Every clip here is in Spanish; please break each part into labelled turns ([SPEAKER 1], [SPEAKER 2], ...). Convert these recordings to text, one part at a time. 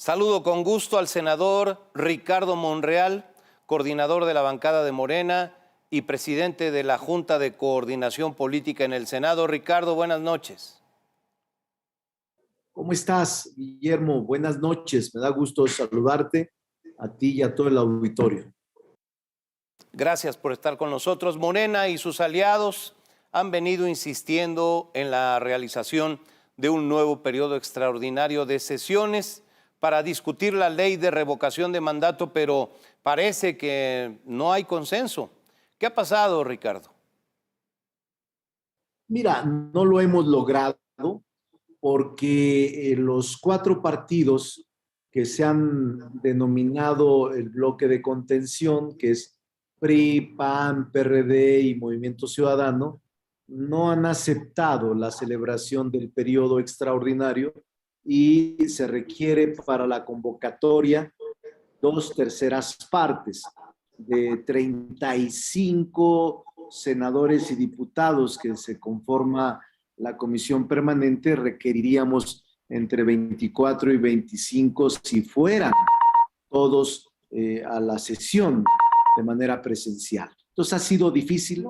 [SPEAKER 1] Saludo con gusto al senador Ricardo Monreal, coordinador de la bancada de Morena y presidente de la Junta de Coordinación Política en el Senado. Ricardo, buenas noches.
[SPEAKER 2] ¿Cómo estás, Guillermo? Buenas noches. Me da gusto saludarte a ti y a todo el auditorio.
[SPEAKER 1] Gracias por estar con nosotros. Morena y sus aliados han venido insistiendo en la realización de un nuevo periodo extraordinario de sesiones para discutir la ley de revocación de mandato, pero parece que no hay consenso. ¿Qué ha pasado, Ricardo?
[SPEAKER 2] Mira, no lo hemos logrado porque los cuatro partidos que se han denominado el bloque de contención, que es PRI, PAN, PRD y Movimiento Ciudadano, no han aceptado la celebración del periodo extraordinario y se requiere para la convocatoria 2/3 de 35 senadores y diputados que se conforma la comisión permanente. Requeriríamos entre 24 y 25 si fueran todos a la sesión de manera presencial. Entonces ha sido difícil,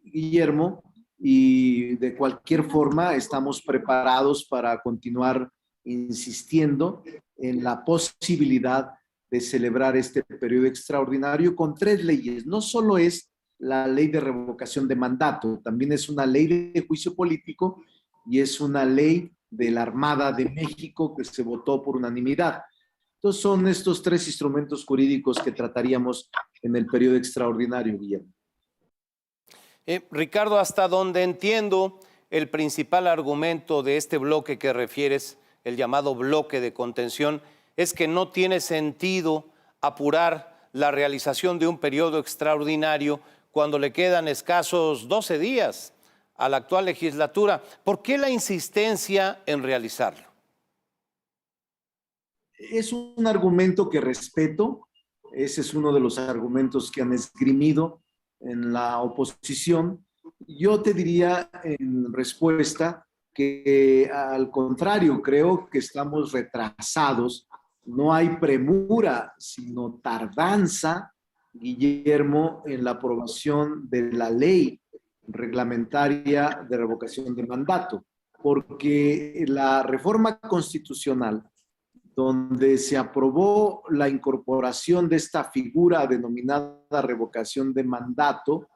[SPEAKER 2] Guillermo, y de cualquier forma estamos preparados para continuar insistiendo en la posibilidad de celebrar este periodo extraordinario con 3 leyes. No solo es la ley de revocación de mandato, también es una ley de juicio político y es una ley de la Armada de México que se votó por unanimidad. Entonces son estos 3 instrumentos jurídicos que trataríamos en el periodo extraordinario, Guillermo.
[SPEAKER 1] Ricardo, hasta donde entiendo, el principal argumento de este bloque que refieres, el llamado bloque de contención, es que no tiene sentido apurar la realización de un periodo extraordinario cuando le quedan escasos 12 días a la actual legislatura. ¿Por qué la insistencia en realizarlo?
[SPEAKER 2] Es un argumento que respeto. Ese es uno de los argumentos que han esgrimido en la oposición. Yo te diría en respuesta que al contrario, creo que estamos retrasados. No hay premura, sino tardanza, Guillermo, en la aprobación de la ley reglamentaria de revocación de mandato, porque la reforma constitucional donde se aprobó la incorporación de esta figura denominada revocación de mandato,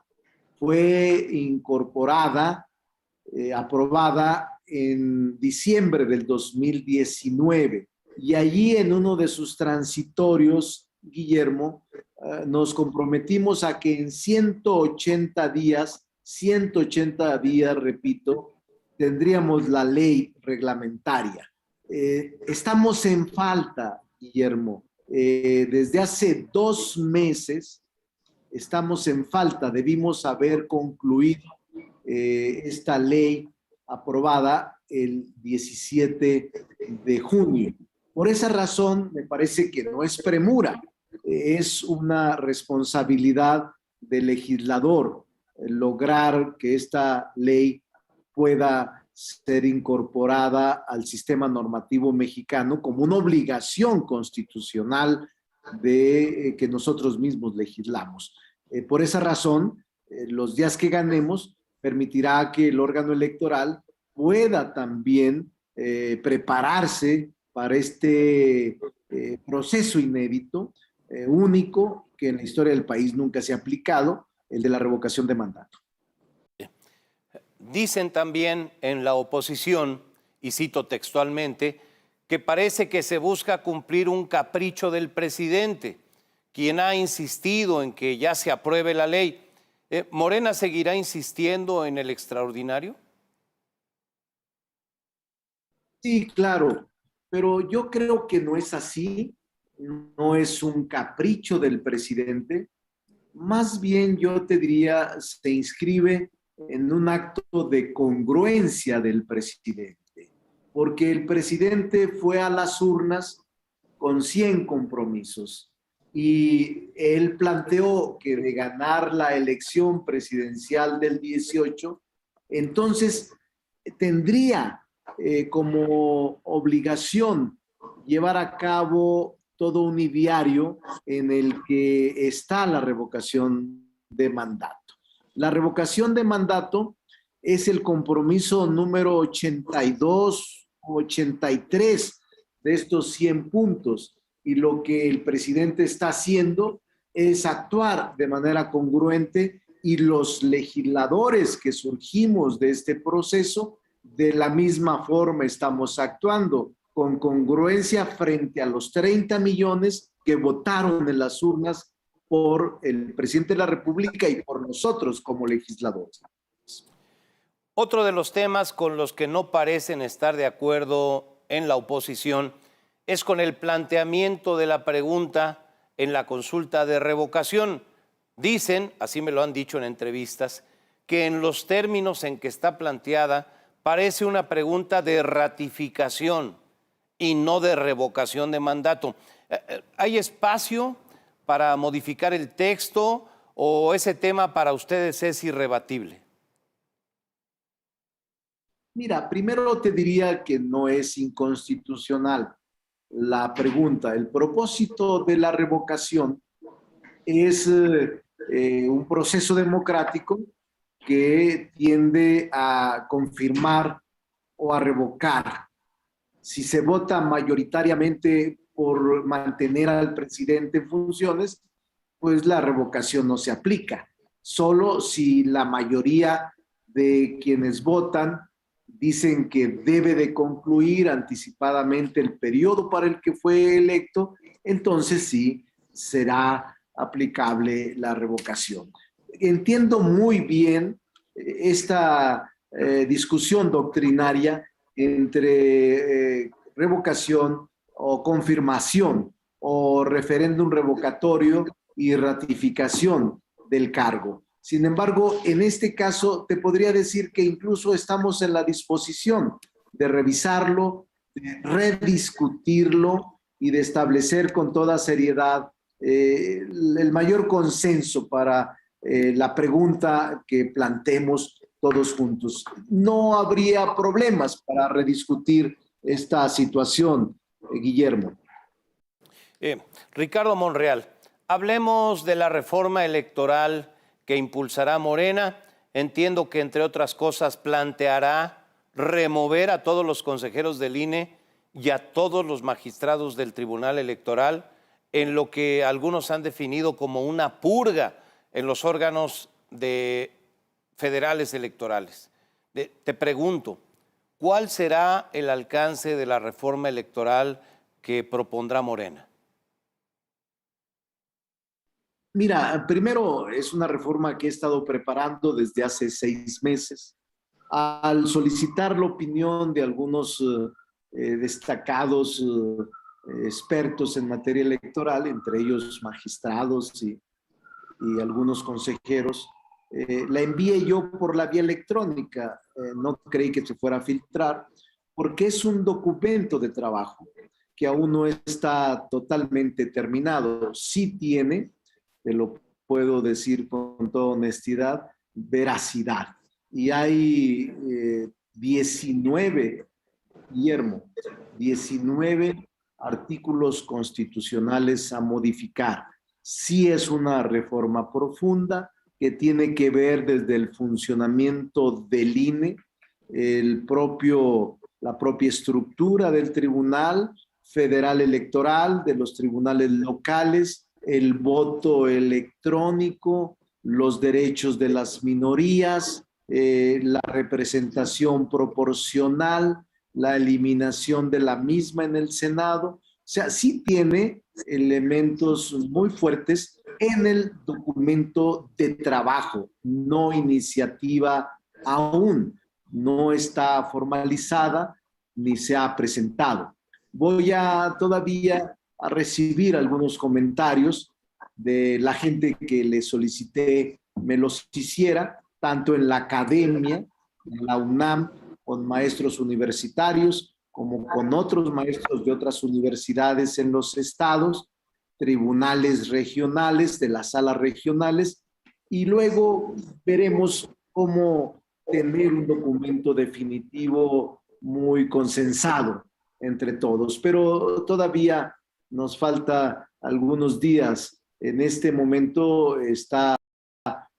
[SPEAKER 2] fue incorporada, aprobada en diciembre del 2019. Y allí en uno de sus transitorios, Guillermo, nos comprometimos a que en 180 días, repito, tendríamos la ley reglamentaria. Estamos en falta, Guillermo. Desde hace 2 meses estamos en falta. Debimos haber concluido esta ley aprobada el 17 de junio. Por esa razón, me parece que no es premura, es una responsabilidad del legislador lograr que esta ley pueda ser incorporada al sistema normativo mexicano como una obligación constitucional de que nosotros mismos legislamos. Por esa razón, los días que ganemos permitirá que el órgano electoral pueda también prepararse para este proceso inédito, único, que en la historia del país nunca se ha aplicado, el de la revocación de mandato.
[SPEAKER 1] Dicen también en la oposición, y cito textualmente, que parece que se busca cumplir un capricho del presidente, quien ha insistido en que ya se apruebe la ley. ¿Morena seguirá insistiendo en el extraordinario?
[SPEAKER 2] Sí, claro, pero yo creo que no es así, no es un capricho del presidente, más bien yo te diría, se inscribe en un acto de congruencia del presidente, porque el presidente fue a las urnas con 100 compromisos y él planteó que de ganar la elección presidencial del 18, entonces tendría como obligación llevar a cabo todo un ideario en el que está la revocación de mandato. La revocación de mandato es el compromiso número 82, 83 de estos 100 puntos, y lo que el presidente está haciendo es actuar de manera congruente, y los legisladores que surgimos de este proceso de la misma forma estamos actuando, con congruencia frente a los 30 millones que votaron en las urnas por el presidente de la República y por nosotros como legisladores.
[SPEAKER 1] Otro de los temas con los que no parecen estar de acuerdo en la oposición es con el planteamiento de la pregunta en la consulta de revocación. Dicen, así me lo han dicho en entrevistas, que en los términos en que está planteada parece una pregunta de ratificación y no de revocación de mandato. ¿Hay espacio para modificar el texto o ese tema para ustedes es irrebatible?
[SPEAKER 2] Mira, primero te diría que no es inconstitucional la pregunta. El propósito de la revocación es un proceso democrático que tiende a confirmar o a revocar. Si se vota mayoritariamente por mantener al presidente en funciones, pues la revocación no se aplica. Solo si la mayoría de quienes votan dicen que debe de concluir anticipadamente el periodo para el que fue electo, entonces sí será aplicable la revocación. Entiendo muy bien esta discusión doctrinaria entre revocación o confirmación o referéndum revocatorio y ratificación del cargo. Sin embargo, en este caso te podría decir que incluso estamos en la disposición de revisarlo, de rediscutirlo y de establecer con toda seriedad el mayor consenso para la pregunta que planteemos todos juntos. No habría problemas para rediscutir esta situación, Guillermo.
[SPEAKER 1] Ricardo Monreal, hablemos de la reforma electoral que impulsará Morena. Entiendo que, entre otras cosas, planteará remover a todos los consejeros del INE y a todos los magistrados del Tribunal Electoral, en lo que algunos han definido como una purga en los órganos federales electorales. Te pregunto, ¿cuál será el alcance de la reforma electoral que propondrá Morena?
[SPEAKER 2] Mira, primero es una reforma que he estado preparando desde hace 6 meses. Al solicitar la opinión de algunos destacados expertos en materia electoral, entre ellos magistrados y algunos consejeros, la envié yo por la vía electrónica. No creí que se fuera a filtrar, porque es un documento de trabajo que aún no está totalmente terminado. Sí tiene, te lo puedo decir con toda honestidad, veracidad. Y hay 19, Guillermo, 19 artículos constitucionales a modificar. Sí es una reforma profunda que tiene que ver desde el funcionamiento del INE, la propia estructura del Tribunal Federal Electoral, de los tribunales locales, el voto electrónico, los derechos de las minorías, la representación proporcional, la eliminación de la misma en el Senado. O sea, sí tiene elementos muy fuertes en el documento de trabajo, no iniciativa aún, no está formalizada ni se ha presentado. Voy a todavía a recibir algunos comentarios de la gente que le solicité me los hiciera, tanto en la academia, en la UNAM, con maestros universitarios, como con otros maestros de otras universidades en los estados, tribunales regionales, de las salas regionales, y luego veremos cómo tener un documento definitivo muy consensado. entre todos, pero todavía nos falta algunos días. En este momento está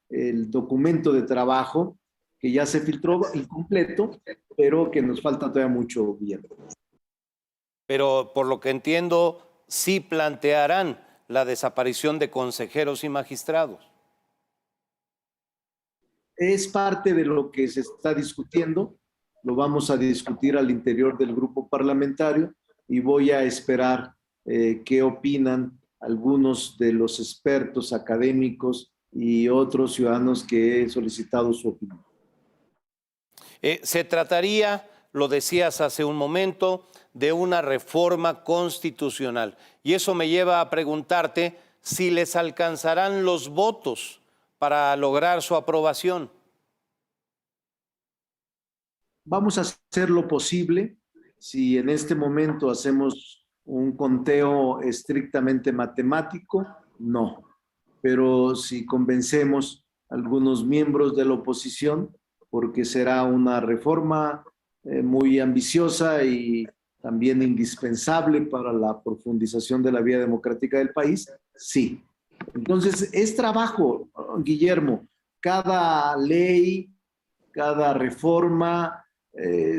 [SPEAKER 2] el documento de trabajo que ya se filtró incompleto, pero que nos falta todavía mucho bien.
[SPEAKER 1] Pero por lo que entiendo, sí plantearán la desaparición de consejeros y magistrados.
[SPEAKER 2] Es parte de lo que se está discutiendo, lo vamos a discutir al interior del grupo parlamentario y voy a esperar qué opinan algunos de los expertos académicos y otros ciudadanos que he solicitado su opinión.
[SPEAKER 1] Se trataría, lo decías hace un momento, de una reforma constitucional. Y eso me lleva a preguntarte si les alcanzarán los votos para lograr su aprobación.
[SPEAKER 2] Vamos a hacer lo posible. Si en este momento hacemos un conteo estrictamente matemático, no. Pero si convencemos a algunos miembros de la oposición, porque será una reforma muy ambiciosa y también indispensable para la profundización de la vida democrática del país, sí. Entonces, es trabajo, Guillermo. Cada ley, cada reforma,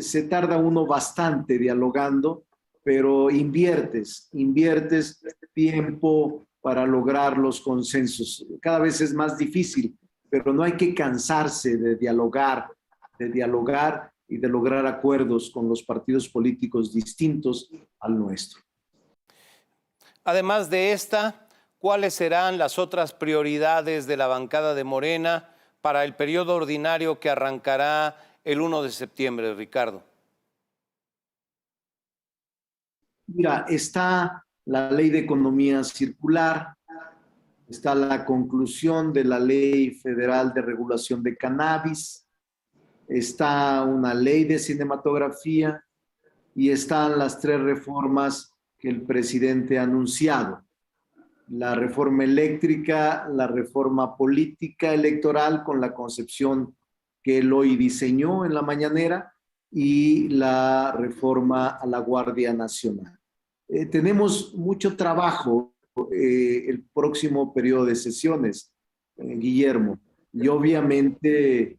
[SPEAKER 2] se tarda uno bastante dialogando, pero inviertes tiempo para lograr los consensos. Cada vez es más difícil, pero no hay que cansarse de dialogar y de lograr acuerdos con los partidos políticos distintos al nuestro.
[SPEAKER 1] Además de esta, ¿cuáles serán las otras prioridades de la bancada de Morena para el periodo ordinario que arrancará el 1 de septiembre, Ricardo?
[SPEAKER 2] Mira, está la ley de economía circular, está la conclusión de la ley federal de regulación de cannabis, está una ley de cinematografía y están las 3 reformas que el presidente ha anunciado. La reforma eléctrica, la reforma política electoral con la concepción que él hoy diseñó en la mañanera y la reforma a la Guardia Nacional. Tenemos mucho trabajo el próximo periodo de sesiones, Guillermo, y obviamente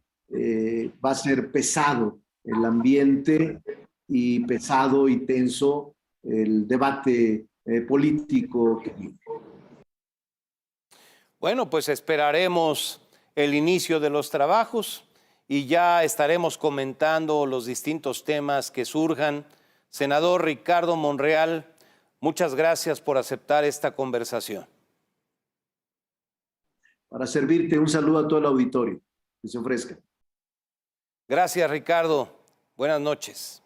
[SPEAKER 2] va a ser pesado el ambiente y pesado y tenso el debate político que viene.
[SPEAKER 1] Bueno, pues esperaremos el inicio de los trabajos y ya estaremos comentando los distintos temas que surjan. Senador Ricardo Monreal, muchas gracias por aceptar esta conversación.
[SPEAKER 2] Para servirte, un saludo a todo el auditorio que se ofrezca.
[SPEAKER 1] Gracias, Ricardo. Buenas noches.